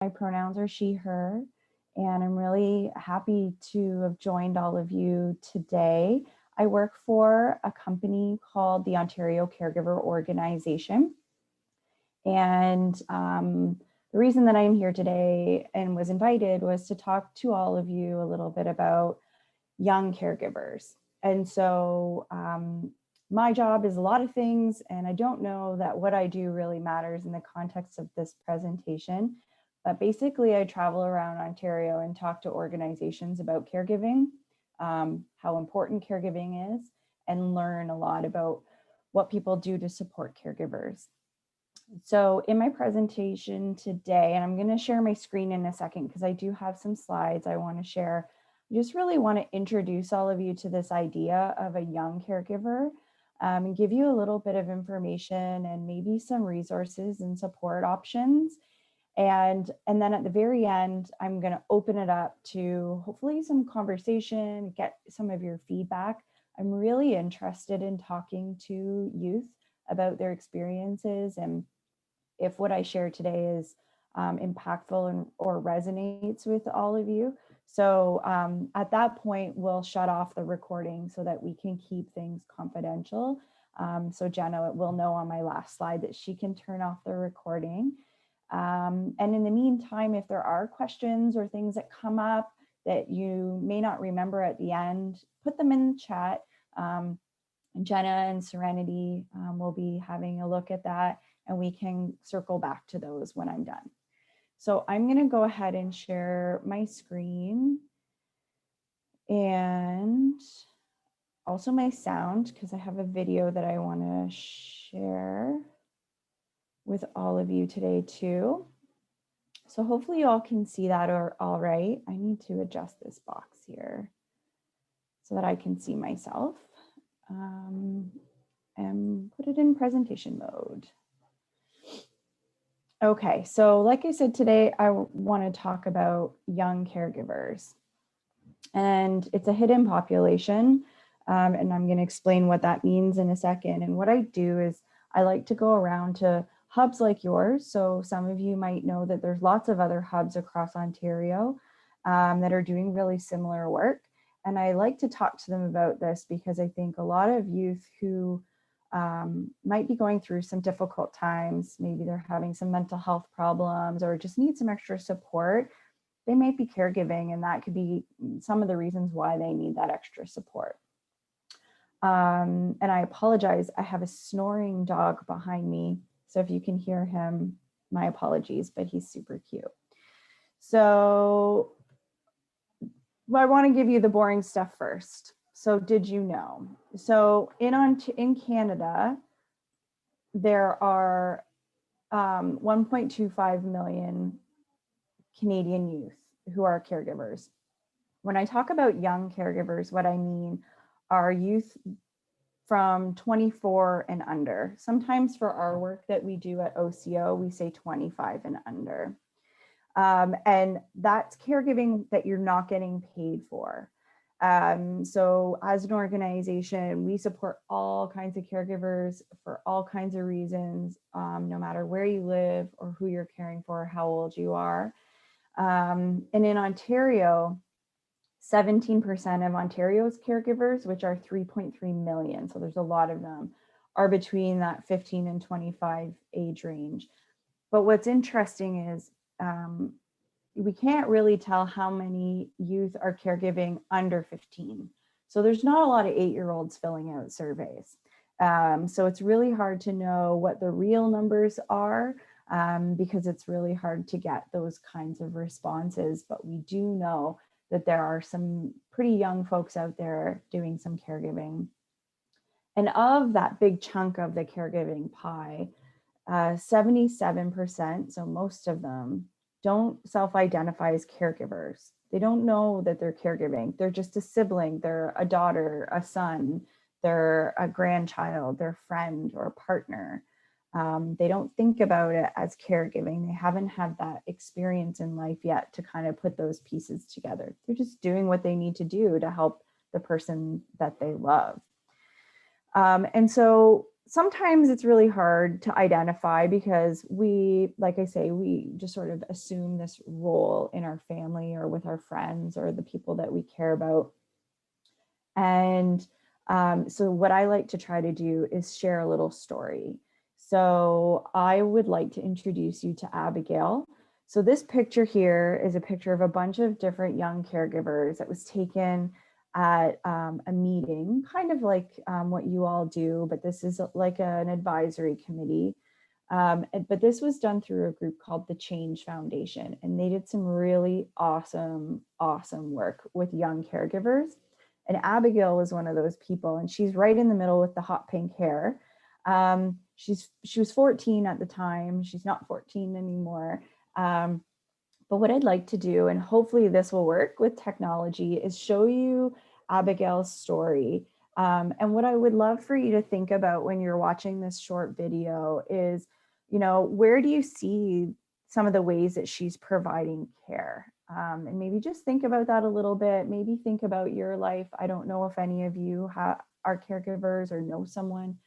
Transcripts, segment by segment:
My pronouns are she, her, and I'm really happy to have joined all of you today. I work for a company called the Ontario Caregiver Organization. And the reason that I'm here today and was invited was to talk to all of you a little bit about young caregivers. And so my job is a lot of things, and I don't know that what I do really matters in the context of this presentation. But basically, I travel around Ontario and talk to organizations about caregiving, how important caregiving is, and learn a lot about what people do to support caregivers. So in my presentation today, and I'm going to share my screen in a second because I do have some slides I want to share. I just really want to introduce all of you to this idea of a young caregiver and give you a little bit of information and maybe some resources and support options. And then at the very end, I'm going to open it up to hopefully some conversation, get some of your feedback. I'm really interested in talking to youth about their experiences and if what I share today is impactful or resonates with all of you. So at that point, we'll shut off the recording so that we can keep things confidential. So Jenna will know on my last slide that she can turn off the recording. And in the meantime, if there are questions or things that come up that you may not remember at the end, put them in the chat. Jenna and Serenity will be having a look at that, and we can circle back to those when I'm done. So I'm going to go ahead and share my screen and also my sound because I have a video that I want to share with all of you today too. So hopefully you all can see that all right. I need to adjust this box here so that I can see myself and put it in presentation mode. Okay, so like I said, today I want to talk about young caregivers. And it's a hidden population, and I'm going to explain what that means in a second. And what I do is I like to go around to hubs like yours. So some of you might know that there's lots of other hubs across Ontario that are doing really similar work. And I like to talk to them about this because I think a lot of youth who might be going through some difficult times, maybe they're having some mental health problems or just need some extra support, they might be caregiving, and that could be some of the reasons why they need that extra support. And I apologize, I have a snoring dog behind me, so if you can hear him, my apologies, but he's super cute. So I want to give you the boring stuff first. So did you know? So in Canada, there are 1.25 million Canadian youth who are caregivers. When I talk about young caregivers, what I mean are youth from 24 and under. Sometimes for our work that we do at OCO, we say 25 and under. And that's caregiving that you're not getting paid for. So as an organization, we support all kinds of caregivers for all kinds of reasons, no matter where you live or who you're caring for, how old you are. And in Ontario, 17% of Ontario's caregivers, which are 3.3 million, so there's a lot of them, are between that 15 and 25 age range. But what's interesting is we can't really tell how many youth are caregiving under 15. So there's not a lot of 8-year-olds filling out surveys. So it's really hard to know what the real numbers are because it's really hard to get those kinds of responses. But we do know that there are some pretty young folks out there doing some caregiving. And of that big chunk of the caregiving pie, 77%, so most of them, don't self-identify as caregivers. They don't know that they're caregiving. They're just a sibling, they're a daughter, a son, they're a grandchild, their friend or a partner. They don't think about it as caregiving. They haven't had that experience in life yet to kind of put those pieces together. They're just doing what they need to do to help the person that they love. And so sometimes it's really hard to identify because we, like I say, we just sort of assume this role in our family or with our friends or the people that we care about. And so, what I like to try to do is share a little story. So, I would like to introduce you to Abigail. So, this picture here is a picture of a bunch of different young caregivers that was taken at a meeting, kind of like what you all do, but this is like an advisory committee. But this was done through a group called the Change Foundation, and they did some really awesome, awesome work with young caregivers. And Abigail was one of those people, and she's right in the middle with the hot pink hair. She was 14 at the time. She's not 14 anymore. But what I'd like to do, and hopefully this will work with technology, is show you Abigail's story. And what I would love for you to think about when you're watching this short video is, where do you see some of the ways that she's providing care? And maybe just think about that a little bit. Maybe think about your life. I don't know if any of you are caregivers or know someone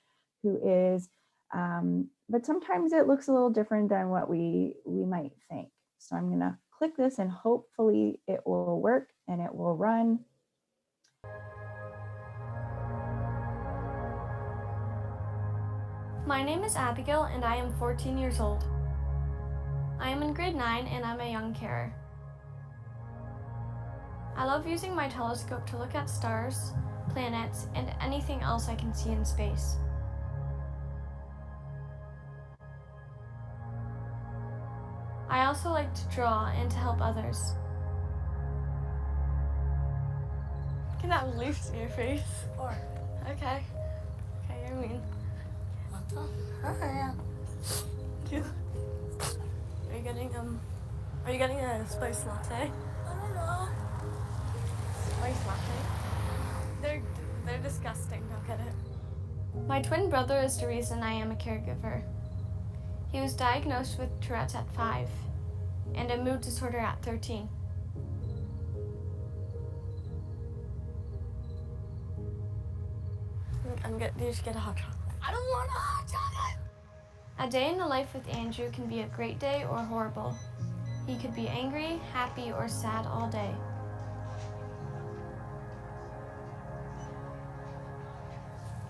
who is, but sometimes it looks a little different than what we might think. So I'm going to click this and hopefully it will work and it will run. My name is Abigail and I am 14 years old. I am in grade 9 and I'm a young carer. I love using my telescope to look at stars, planets, and anything else I can see in space. I also like to draw and to help others. Can that loose in your face? Or Okay. Okay, you're mean. what the heck? Are you getting a spice latte? I don't know. Spice latte? They're disgusting, don't get it. My twin brother is the reason I am a caregiver. He was diagnosed with Tourette's at 5 and a mood disorder at 13. You should get a hot chocolate. I don't want a hot chocolate. A day in the life with Andrew can be a great day or horrible. He could be angry, happy, or sad all day.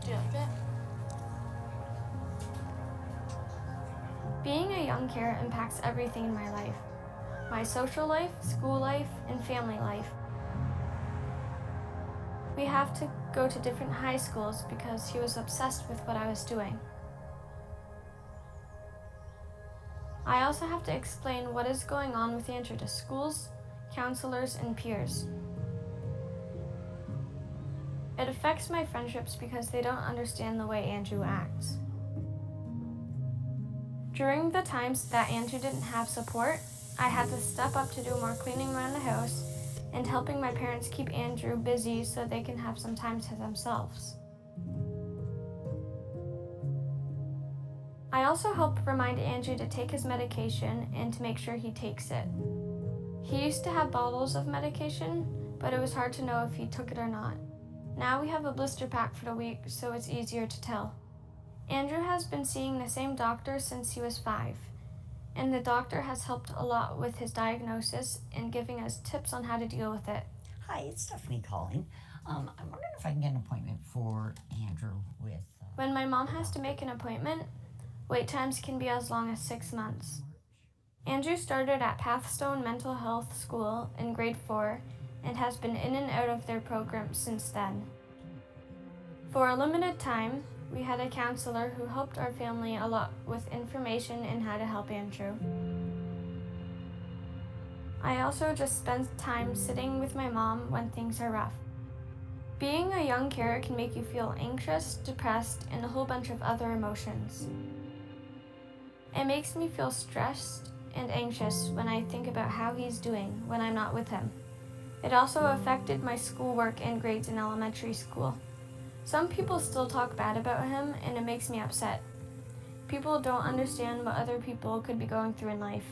Do you like it? Being a young carer impacts everything in my life. My social life, school life, and family life. We have to go to different high schools because he was obsessed with what I was doing. I also have to explain what is going on with Andrew to schools, counselors, and peers. It affects my friendships because they don't understand the way Andrew acts. During the times that Andrew didn't have support, I had to step up to do more cleaning around the house and helping my parents keep Andrew busy so they can have some time to themselves. I also help remind Andrew to take his medication and to make sure he takes it. He used to have bottles of medication, but it was hard to know if he took it or not. Now we have a blister pack for the week, so it's easier to tell. Andrew has been seeing the same doctor since he was 5. And the doctor has helped a lot with his diagnosis and giving us tips on how to deal with it. Hi, it's Stephanie calling. I'm wondering if I can get an appointment for Andrew with... When my mom has to make an appointment, wait times can be as long as 6 months. Andrew started at Pathstone Mental Health School in grade 4 and has been in and out of their program since then. For a limited time, we had a counselor who helped our family a lot with information and how to help Andrew. I also just spend time sitting with my mom when things are rough. Being a young carer can make you feel anxious, depressed, and a whole bunch of other emotions. It makes me feel stressed and anxious when I think about how he's doing when I'm not with him. It also affected my schoolwork and grades in elementary school. Some people still talk bad about him, and it makes me upset. People don't understand what other people could be going through in life.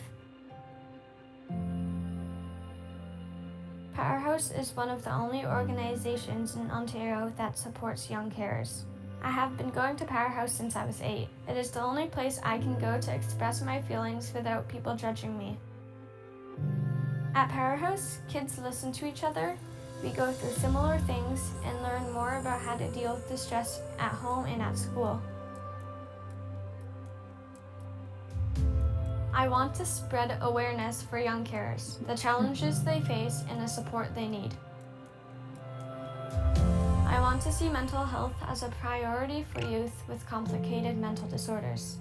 Powerhouse is one of the only organizations in Ontario that supports young carers. I have been going to Powerhouse since I was 8. It is the only place I can go to express my feelings without people judging me. At Powerhouse, kids listen to each other, we go through similar things, and learn more about how to deal with the stress at home and at school. I want to spread awareness for young carers, the challenges they face, and the support they need. I want to see mental health as a priority for youth with complicated mental disorders.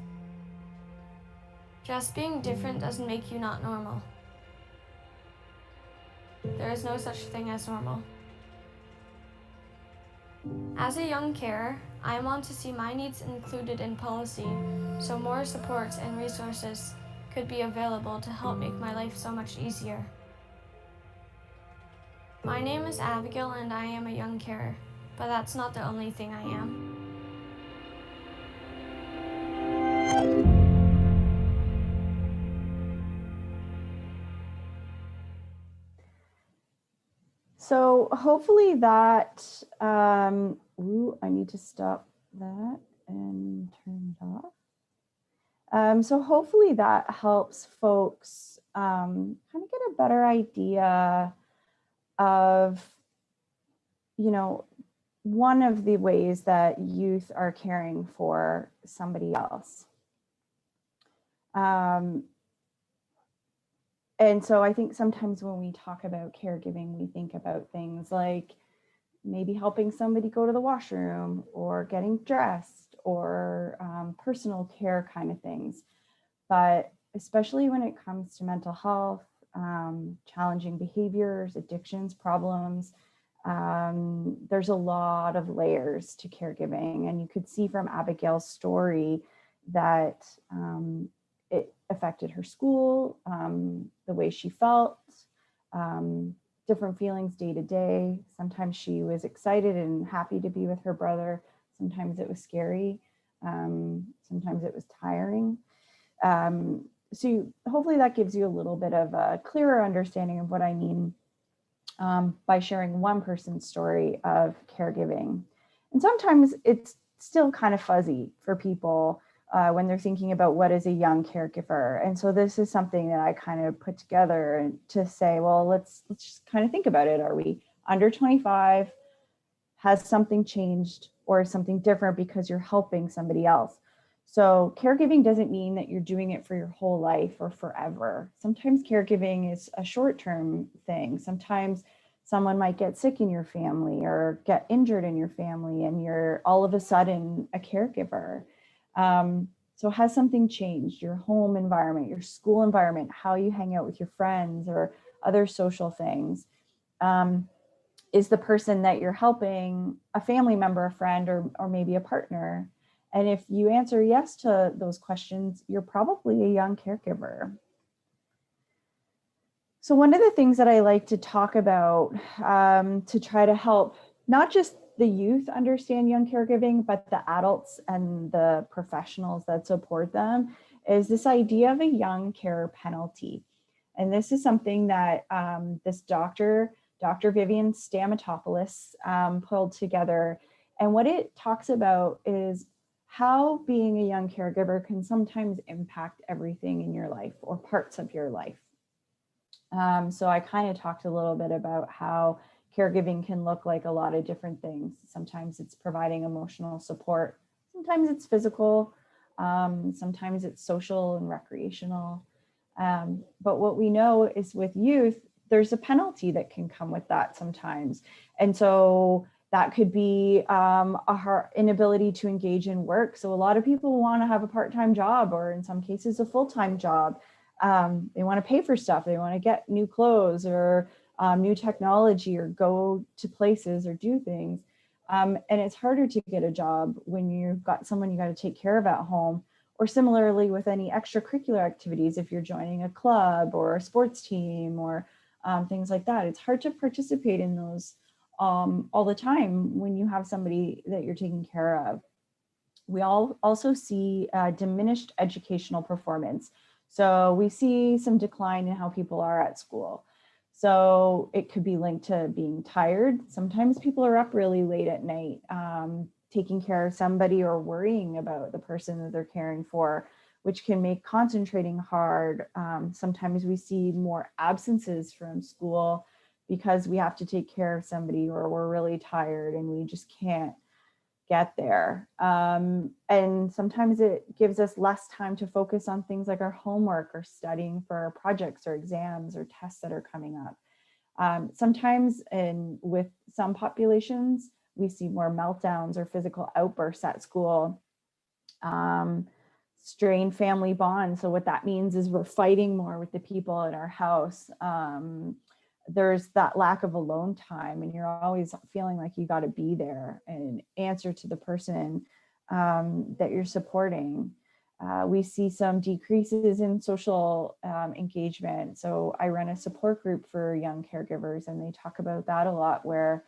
Just being different doesn't make you not normal. There is no such thing as normal. As a young carer, I want to see my needs included in policy, so more supports and resources could be available to help make my life so much easier. My name is Abigail and I am a young carer, but that's not the only thing I am. So hopefully that, I need to stop that and turn it off. So hopefully that helps folks kind of get a better idea of, one of the ways that youth are caring for somebody else. And so I think sometimes when we talk about caregiving, we think about things like maybe helping somebody go to the washroom or getting dressed or personal care kind of things. But especially when it comes to mental health, challenging behaviors, addictions, problems, there's a lot of layers to caregiving. And you could see from Abigail's story that it affected her school, the way she felt, different feelings day to day. Sometimes she was excited and happy to be with her brother. Sometimes it was scary. Sometimes it was tiring. So hopefully that gives you a little bit of a clearer understanding of what I mean by sharing one person's story of caregiving. And sometimes it's still kind of fuzzy for people when they're thinking about what is a young caregiver. And so this is something that I kind of put together to say, well, let's just kind of think about it. Are we under 25? Has something changed or something different because you're helping somebody else? So caregiving doesn't mean that you're doing it for your whole life or forever. Sometimes caregiving is a short-term thing. Sometimes someone might get sick in your family or get injured in your family and you're all of a sudden a caregiver. So has something changed? Your home environment, your school environment, how you hang out with your friends or other social things. Is the person that you're helping a family member, a friend, or maybe a partner? And if you answer yes to those questions, you're probably a young caregiver. So one of the things that I like to talk about to try to help not just the youth understand young caregiving, but the adults and the professionals that support them is this idea of a young care penalty. And this is something that this Dr. Vivian Stamatopoulos pulled together. And what it talks about is how being a young caregiver can sometimes impact everything in your life or parts of your life. So I kind of talked a little bit about how caregiving can look like a lot of different things. Sometimes it's providing emotional support. Sometimes it's physical. Sometimes it's social and recreational. But what we know is with youth, there's a penalty that can come with that sometimes. And so that could be our inability to engage in work. So a lot of people want to have a part-time job or in some cases a full-time job. They want to pay for stuff. They want to get new clothes or new technology or go to places or do things. And it's harder to get a job when you've got someone you got to take care of at home. Or similarly with any extracurricular activities, if you're joining a club or a sports team or things like that, it's hard to participate in those all the time when you have somebody that you're taking care of. We all also see diminished educational performance. So we see some decline in how people are at school. So it could be linked to being tired. Sometimes people are up really late at night. taking care of somebody or worrying about the person that they're caring for, which can make concentrating hard. Sometimes we see more absences from school because we have to take care of somebody, or we're really tired and we just can't get there. And sometimes it gives us less time to focus on things like our homework or studying for our projects or exams or tests that are coming up. Sometimes, and with some populations, we see more meltdowns or physical outbursts at school. Strained family bonds. So what that means is we're fighting more with the people in our house. There's that lack of alone time, and you're always feeling like you got to be there and answer to the person that you're supporting. We see some decreases in social engagement. So I run a support group for young caregivers, and they talk about that a lot, where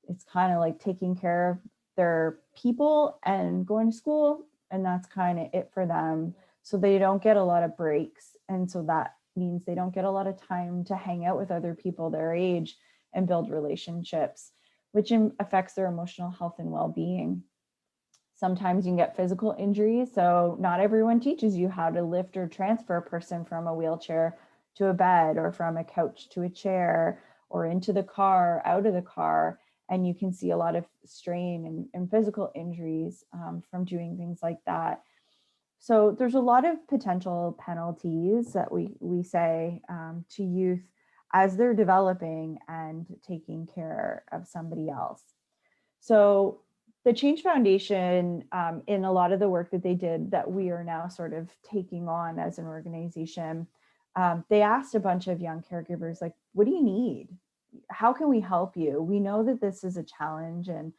it's kind of like taking care of their people and going to school, and that's kind of it for them. So they don't get a lot of breaks, and so that means they don't get a lot of time to hang out with other people their age and build relationships, which affects their emotional health and well-being. Sometimes you can get physical injuries. So not everyone teaches you how to lift or transfer a person from a wheelchair to a bed, or from a couch to a chair, or into the car, out of the car. And you can see a lot of strain and physical injuries from doing things like that. So there's a lot of potential penalties that we say to youth as they're developing and taking care of somebody else. So the Change Foundation, in a lot of the work that they did that we are now sort of taking on as an organization, they asked a bunch of young caregivers, like, what do you need? How can we help you? We know that this is a challenge, and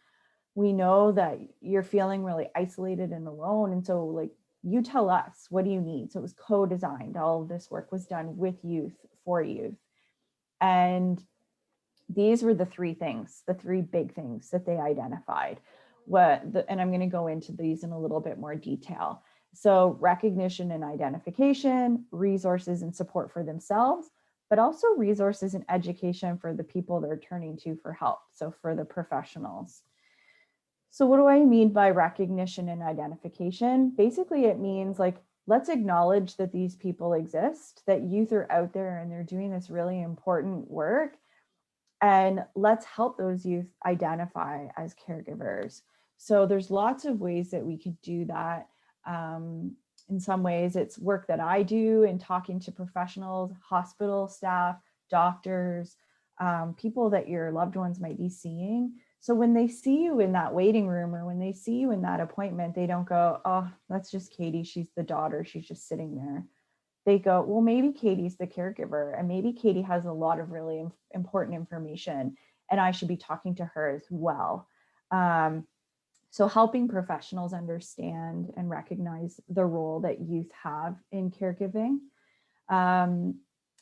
we know that you're feeling really isolated and alone. And so, like, you tell us, what do you need? So it was co-designed. All of this work was done with youth, for youth. And these were the three big things that they identified. And I'm going to go into these in a little bit more detail. So recognition and identification, resources and support for themselves, but also resources and education for the people they're turning to for help. So for the professionals. So what do I mean by recognition and identification? Basically, it means, like, let's acknowledge that these people exist, that youth are out there and they're doing this really important work. And let's help those youth identify as caregivers. So there's lots of ways that we could do that. In some ways, it's work that I do in talking to professionals, hospital staff, doctors, people that your loved ones might be seeing. So when they see you in that waiting room, or when they see you in that appointment, they don't go, oh, that's just Katie. She's the daughter. She's just sitting there. They go, well, maybe Katie's the caregiver, and maybe Katie has a lot of really important information, and I should be talking to her as well. So helping professionals understand and recognize the role that youth have in caregiving.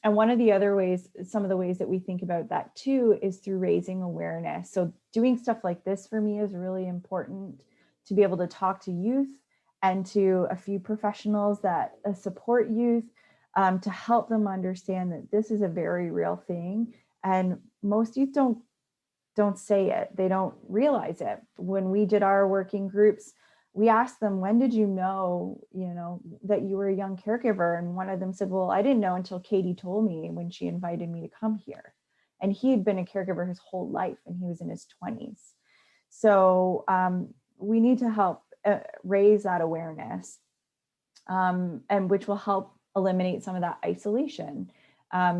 And one of the other ways, some of the ways that we think about that too, is through raising awareness. So doing stuff like this for me is really important, to be able to talk to youth and to a few professionals that support youth, to help them understand that this is a very real thing. And most youth don't say it. They don't realize it. When we did our working groups, we asked them, when did you know, that you were a young caregiver? And one of them said, well, I didn't know until Katie told me when she invited me to come here. And he had been a caregiver his whole life, and he was in his 20s. So we need to help raise that awareness, and which will help eliminate some of that isolation.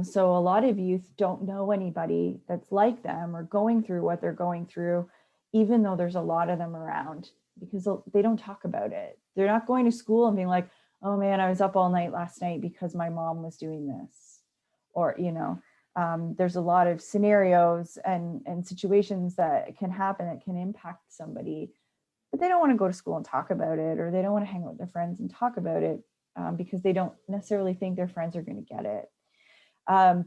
So a lot of youth don't know anybody that's like them or going through what they're going through, even though there's a lot of them around, because they don't talk about it. They're not going to school and being like, oh man, I was up all night last night because my mom was doing this. Or, there's a lot of scenarios and situations that can happen that can impact somebody, but they don't want to go to school and talk about it, or they don't want to hang out with their friends and talk about it, because they don't necessarily think their friends are going to get it.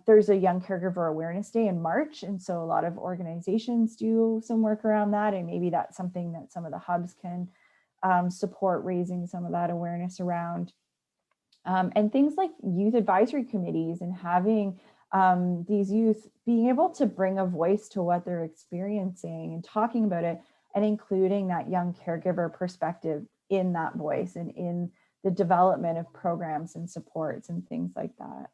There's a Young Caregiver Awareness Day in March. And so a lot of organizations do some work around that. And maybe that's something that some of the hubs can support, raising some of that awareness around. And things like youth advisory committees, and having these youth being able to bring a voice to what they're experiencing and talking about it, and including that young caregiver perspective in that voice and in the development of programs and supports and things like that.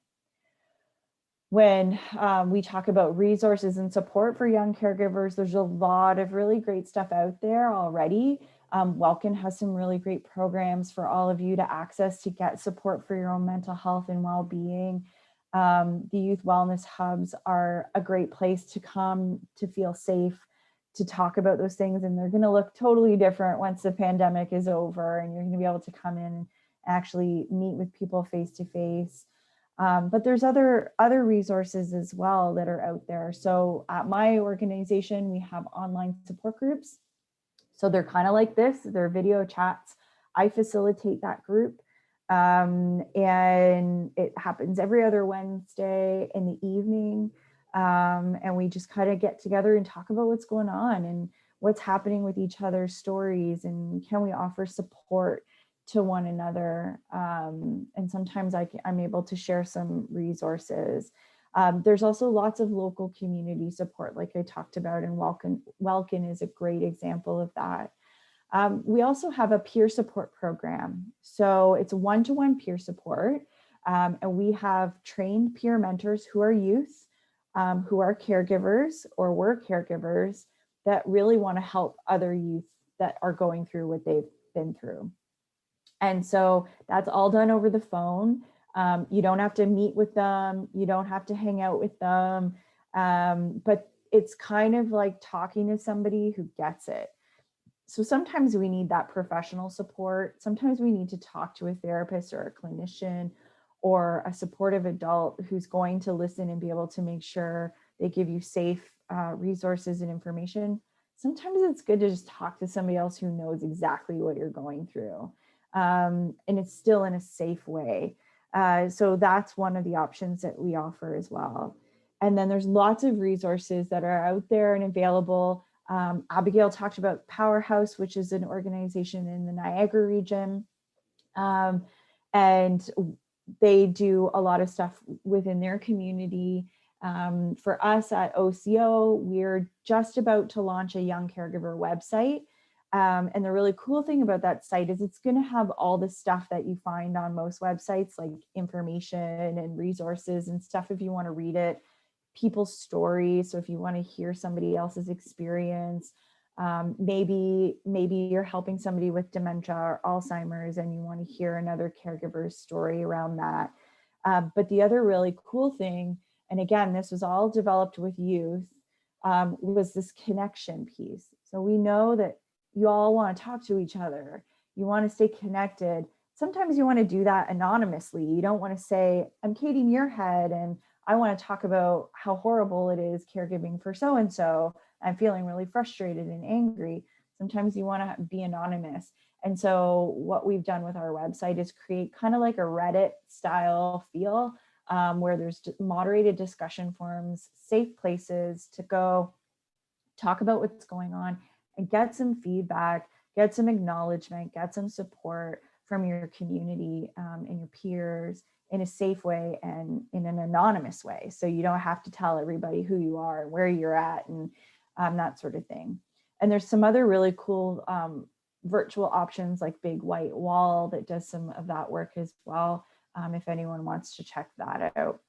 When we talk about resources and support for young caregivers, there's a lot of really great stuff out there already. Wellkin has some really great programs for all of you to access to get support for your own mental health and well-being. The youth wellness hubs are a great place to come to feel safe, to talk about those things, and they're going to look totally different once the pandemic is over, and you're going to be able to come in and actually meet with people face to face. But there's other resources as well that are out there. So at my organization, we have online support groups. So they're kind of like this, they're video chats. I facilitate that group. And it happens every other Wednesday in the evening. And we just kind of get together and talk about what's going on and what's happening with each other's stories, and can we offer support to one another. And sometimes I'm able to share some resources. There's also lots of local community support, like I talked about, and Wellkin is a great example of that. We also have a peer support program. So it's one-to-one peer support. And we have trained peer mentors who are youth, who are caregivers or were caregivers that really want to help other youth that are going through what they've been through. And so that's all done over the phone. You don't have to meet with them. You don't have to hang out with them. But it's kind of like talking to somebody who gets it. So sometimes we need that professional support. Sometimes we need to talk to a therapist or a clinician or a supportive adult who's going to listen and be able to make sure they give you safe resources and information. Sometimes it's good to just talk to somebody else who knows exactly what you're going through. And it's still in a safe way. So that's one of the options that we offer as well. And then there's lots of resources that are out there and available. Abigail talked about Powerhouse, which is an organization in the Niagara region. And they do a lot of stuff within their community. For us at OCO, we're just about to launch a young caregiver website. And the really cool thing about that site is it's going to have all the stuff that you find on most websites, like information and resources and stuff if you want to read it, people's stories. So if you want to hear somebody else's experience, maybe you're helping somebody with dementia or Alzheimer's and you want to hear another caregiver's story around that. But the other really cool thing, and again, this was all developed with youth, was this connection piece. So we know that you all want to talk to each other. You want to stay connected. Sometimes you want to do that anonymously. You don't want to say, I'm Katie Muirhead and I want to talk about how horrible it is caregiving for so-and-so. I'm feeling really frustrated and angry. Sometimes you want to be anonymous. And so what we've done with our website is create kind of like a Reddit style feel, where there's moderated discussion forums, safe places to go talk about what's going on and get some feedback, get some acknowledgement, get some support from your community and your peers in a safe way and in an anonymous way. So you don't have to tell everybody who you are and where you're at and that sort of thing. And there's some other really cool virtual options like Big White Wall that does some of that work as well, if anyone wants to check that out.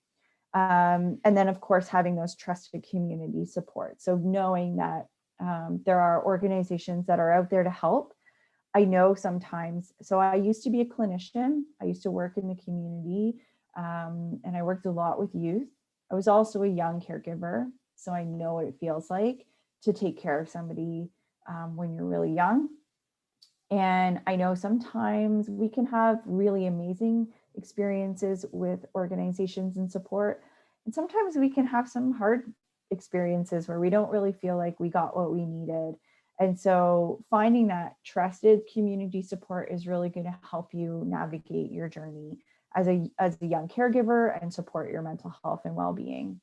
And then of course, having those trusted community support. So knowing that there are organizations that are out there to help. I know sometimes, so I used to be a clinician. I used to work in the community and I worked a lot with youth. I was also a young caregiver, so I know what it feels like to take care of somebody when you're really young. And I know sometimes we can have really amazing experiences with organizations and support. And sometimes we can have some hard experiences where we don't really feel like we got what we needed. And so finding that trusted community support is really going to help you navigate your journey as a young caregiver and support your mental health and well-being.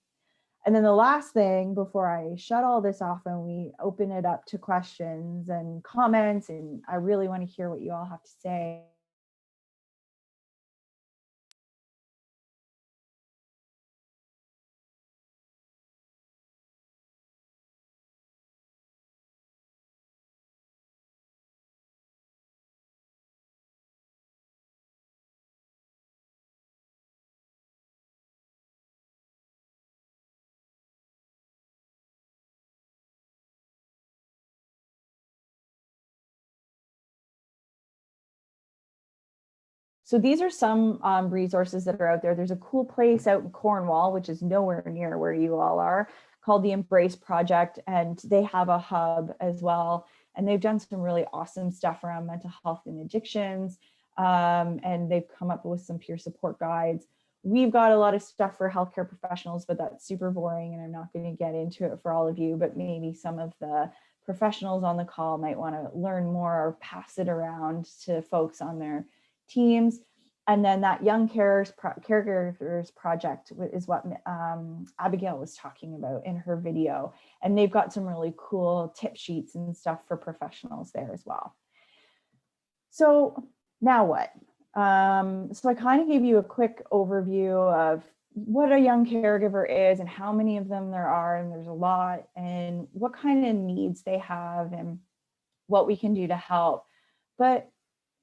And then the last thing before I shut all this off and we open it up to questions and comments, and I really want to hear what you all have to say. So these are some resources that are out there. There's a cool place out in Cornwall, which is nowhere near where you all are, called the Embrace Project, and they have a hub as well. And they've done some really awesome stuff around mental health and addictions. And they've come up with some peer support guides. We've got a lot of stuff for healthcare professionals, but that's super boring and I'm not going to get into it for all of you, but maybe some of the professionals on the call might want to learn more or pass it around to folks on their teams. And then that Young Caregivers Project is what Abigail was talking about in her video. And they've got some really cool tip sheets and stuff for professionals there as well. So now what? So I kind of gave you a quick overview of what a young caregiver is and how many of them there are, and there's a lot, and what kind of needs they have and what we can do to help. But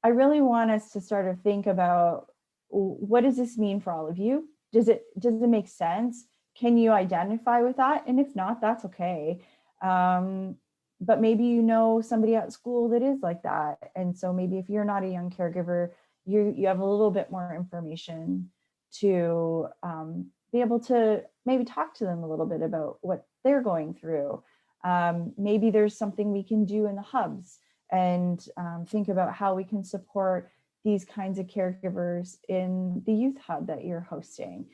I really want us to sort of think about, what does this mean for all of you? Does it make sense? Can you identify with that? And if not, that's okay. But maybe you know somebody at school that is like that. And so maybe if you're not a young caregiver, you have a little bit more information to be able to maybe talk to them a little bit about what they're going through. Maybe there's something we can do in the hubs and think about how we can support these kinds of caregivers in the youth hub that you're hosting.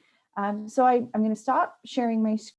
So I'm going to stop sharing my screen.